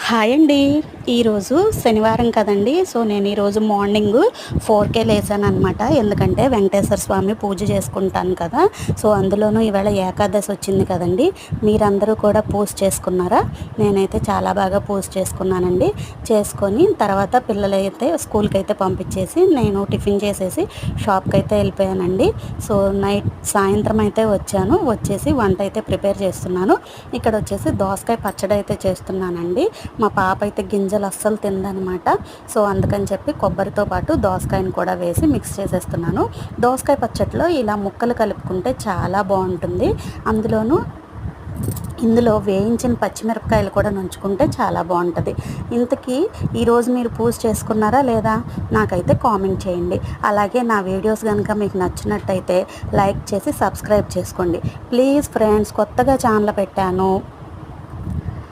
Hi అండి. ఈరోజు శనివారం కదండి. సో నేను ఈరోజు మార్నింగ్ 4కే లేసాను అనమాట. ఎందుకంటే వెంకటేశ్వర స్వామి పూజ చేసుకుంటాను కదా. సో అందులోనూ ఈవేళ ఏకాదశి వచ్చింది కదండి. మీరందరూ కూడా పూజ చేసుకున్నారా? నేనైతే చాలా బాగా పూజ చేసుకున్నానండి. చేసుకొని తర్వాత పిల్లలైతే స్కూల్కి అయితే పంపించేసి నేను టిఫిన్ చేసేసి షాప్కి అయితే వెళ్ళిపోయానండి. సో సాయంత్రం అయితే వచ్చేసి వంట అయితే ప్రిపేర్ చేస్తున్నాను. ఇక్కడ వచ్చేసి దోసకాయ పచ్చడి అయితే చేస్తున్నానండి. మా పాప అయితే గింజలు అస్సలు తిందనమాట. సో అందుకని చెప్పి కొబ్బరితో పాటు దోసకాయని కూడా వేసి మిక్స్ చేసేస్తున్నాను. దోసకాయ పచ్చడిలో ఇలా ముక్కలు కలుపుకుంటే చాలా బాగుంటుంది. ఇందులో వేయించిన పచ్చిమిరపకాయలు కూడా నంచుకుంటే చాలా బాగుంటుంది. ఇంతకీ ఈరోజు మీరు పూజ చేసుకున్నారా లేదా? నాకైతే కామెంట్ చేయండి. అలాగే నా వీడియోస్ కనుక మీకు నచ్చినట్టయితే లైక్ చేసి సబ్స్క్రైబ్ చేసుకోండి ప్లీజ్ ఫ్రెండ్స్. కొత్తగా ఛానల్ పెట్టాను.